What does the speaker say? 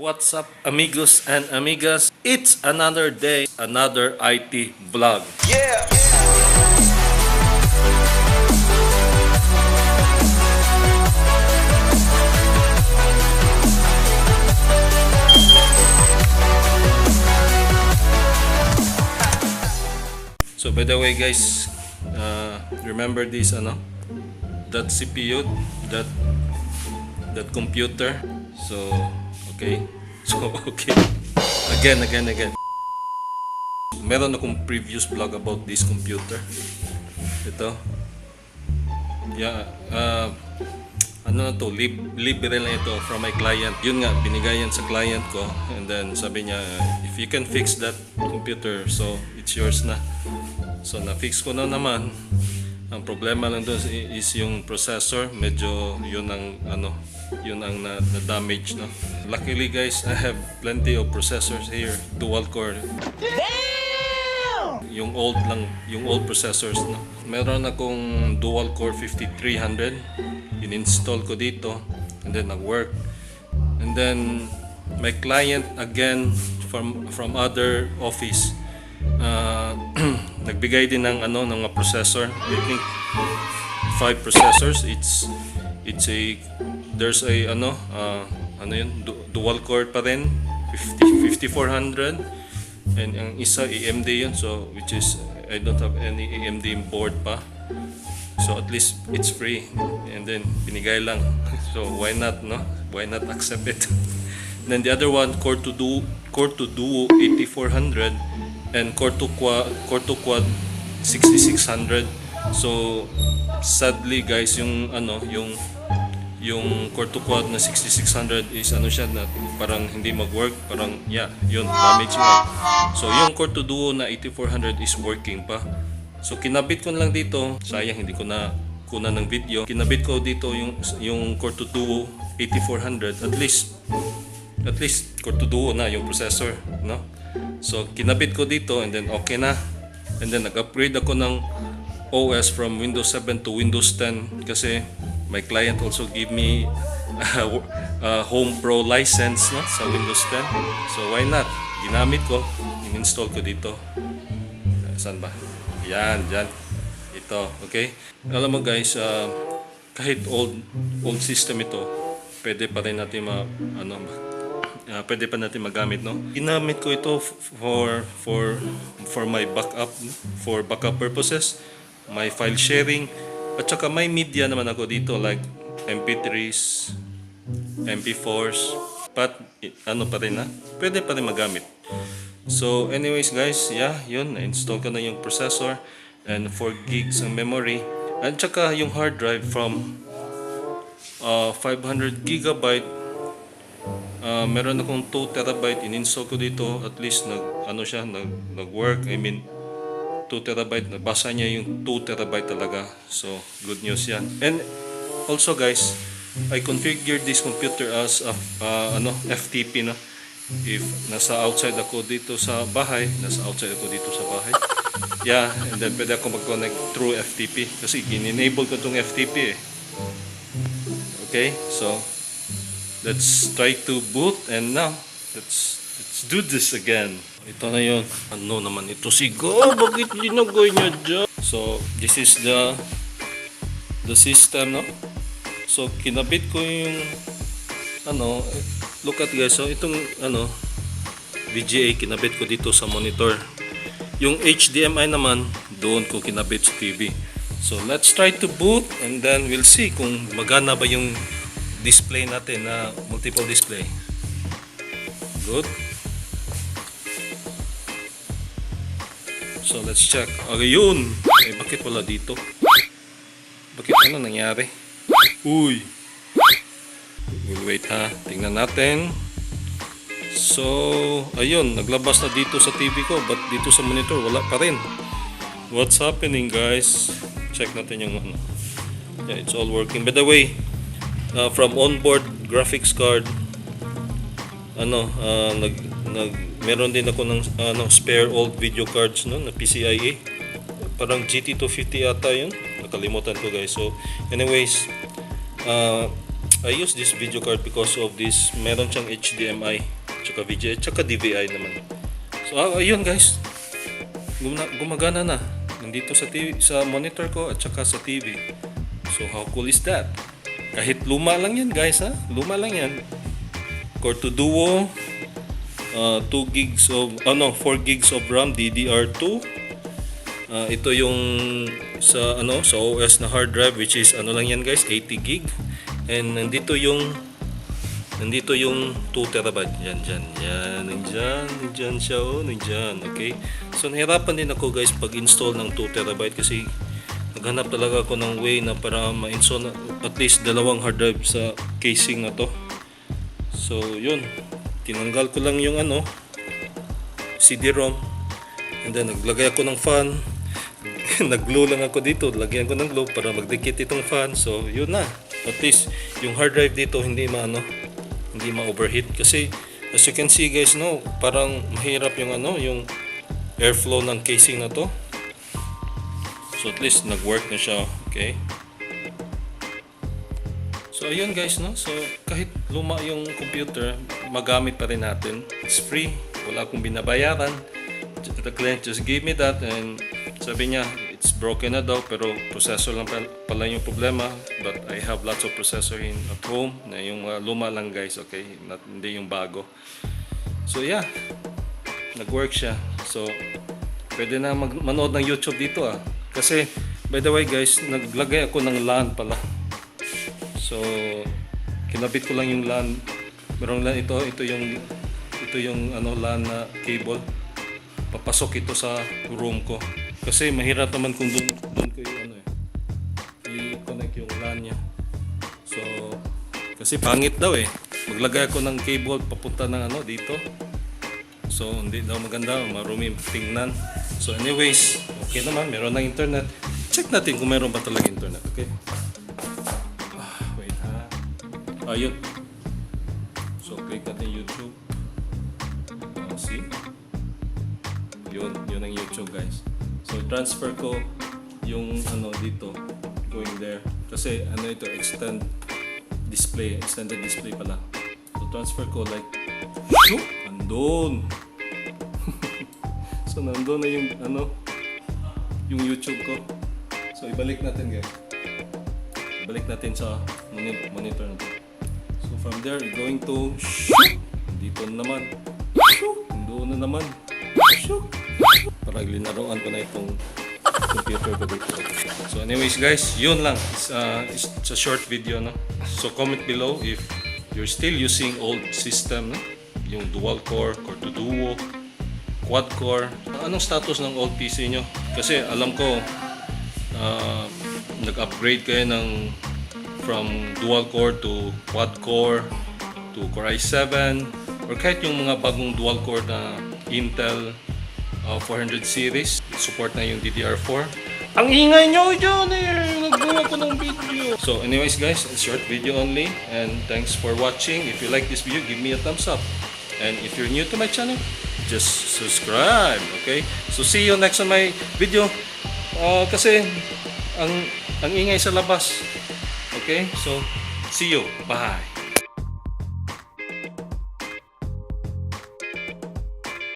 What's up, amigos and amigas? It's another day, another IT vlog. Yeah. So by the way guys, remember this that CPU, that computer. So okay. Again. Meron akong previous vlog about this computer. Ito. Yeah, ano na to, libre lang ito from my client. Yun nga, binigayan sa client ko. And then sabi niya, if you can fix that computer, so it's yours na. So na-fix ko na naman. Ang problema lang doon is yung processor. Medyo yun ang na-damage, no? Luckily guys, I have plenty of processors here, dual core. Damn! Yung old processors, no? Meron akong dual core 5300. In-install ko dito and then nag-work. And then my client again from other office nagbigay din ng mga processor. I think 5 processors. There's a dual core pa rin, 5400, and ang isa AMD yun, so which is I don't have any AMD board pa, so at least it's free, and then binigay lang. So why not accept it. Then the other one, Core 2 Duo 8400 and Core 2 Quad 6600. So sadly guys, yung Core 2 Quad na 6600 is siya na parang hindi mag-work, parang yun, damage nga. So yung Core 2 Duo na 8400 is working pa. So kinabit ko lang dito, sayang hindi ko na kunan ng video. Kinabit ko dito yung Core 2 Duo 8400, at least Core 2 Duo na yung processor, no? So kinabit ko dito and then okay na. And then nag-upgrade ako ng OS from Windows 7 to Windows 10 kasi my client also give me a Home Pro license, no, sa Windows 10. So why not? Ginamit ko, in-install ko dito. Saan ba? Yan, dyan. Ito, okay? Alam mo guys, kahit old system ito, pwede pa rin natin pwede pa natin magamit, no? Ginamit ko ito for my backup, for backup purposes, my file sharing, at saka may media naman ako dito like MP3s, MP4s, but pa rin pwede pa rin magamit. So anyways guys, yun, na-install ko na yung processor and 4 gigs ang memory, at saka yung hard drive from 500 gigabyte. Meron akong 2 terabyte, in-install ko dito, at least nag-work. I mean 2 terabyte, nabasa niya yung 2 terabyte talaga. So good news yan. And also guys, I configured this computer as FTP, no? If nasa outside ako dito sa bahay, and then pwede ako mag-connect through FTP kasi in-enable ko itong FTP eh. Okay, so let's try to boot, and now let's do this again. Ito na yun. Ano naman ito sigaw? Bakit ginagay niya dyan? So this is the system, no? So kinabit ko yung look at guys, so itong VGA kinabit ko dito sa monitor. Yung HDMI naman doon ko kinabit sa TV. So let's try to boot, and then we'll see kung magana ba yung display natin na multiple display. Good. So let's check. Ayun. Bakit wala dito? Bakit nangyari? Uy. We'll wait ha. Tingnan natin. So ayun, naglabas na dito sa TV ko, but dito sa monitor wala pa rin. What's happening guys? Check natin yung Yeah, it's all working. By the way, from onboard graphics card, meron din ako ng spare old video cards, no, na PCIe. Parang GT250 ata yun. Nakalimutan ko guys. So anyways, I use this video card because of this. Meron siyang HDMI, tsaka VGA, tsaka DVI naman. So ayun guys, gumagana na. Nandito sa TV, sa monitor ko at tsaka sa TV. So how cool is that? Kahit luma lang yan guys ha, luma lang yan. Core 2 Duo, 4 gigs of RAM DDR2. Ito yung sa OS na hard drive, which is lang yan guys, 80 gig. And nandito yung 2 terabyte. Nandyan siya, nandyan. Okay. So nahirapan din ako guys pag-install ng 2 terabyte kasi naghanap talaga ako ng way na para ma-install at least 2 hard drive sa casing na to. So yun, tinanggal ko lang yung CD-ROM, and then naglagay ako ng fan. Nag-glue lang ako dito, lagyan ko ng glue para magdikit itong fan. So yun na, at least yung hard drive dito hindi ma-overheat kasi as you can see guys, parang mahirap yung yung airflow ng casing na to. So at least nag-work na siya. Okay. So ayun guys, so kahit luma yung computer, magamit pa rin natin. It's free, wala akong binabayaran. The client just gave me that and sabi niya it's broken na daw, pero processor lang pala yung problema. But I have lots of processor at home na yung luma lang guys, okay, hindi yung bago. So yeah, nag-work siya. So pwede na manood ng YouTube dito kasi by the way guys, naglagay ako ng LAN pala. So kinabit ko lang yung LAN. Merong LAN ito yung LAN na cable. Papasok ito sa room ko. Kasi mahirap naman kung doon ko i-connect yung LAN niya. So kasi pangit daw maglagay ako ng cable papunta ng dito. So hindi daw maganda, marumi tingnan. So anyways, okay naman, meron ng internet. Check natin kung meron ba talaga internet, okay? Ayun. So click natin YouTube. See? Yun ang YouTube guys. So transfer ko yung dito, going there. Kasi ito, extended display pala. So transfer ko like andun. So nandun na yung YouTube ko. So ibalik natin guys. Ibalik natin sa monitor natin. So from there, going to dito naman. Doon na naman. Para linaruan ko na itong computer ko dito. So anyways guys, yun lang. It's a short video, So comment below if you're still using old system, yung dual core, core 2 duo, quad core. Anong status ng old PC nyo? Kasi alam ko nag-upgrade kayo from dual core to quad core to Core i7, or kahit yung mga bagong dual core na Intel 400 series, support na yung DDR4. Ang ingay nyo dyan naggawa ko ng video. So anyways guys, a short video only, and thanks for watching. If you like this video, give me a thumbs up, and if you're new to my channel, just subscribe. Okay, so see you next on my video. Kasi ang ingay sa labas. Okay, so see you, bye.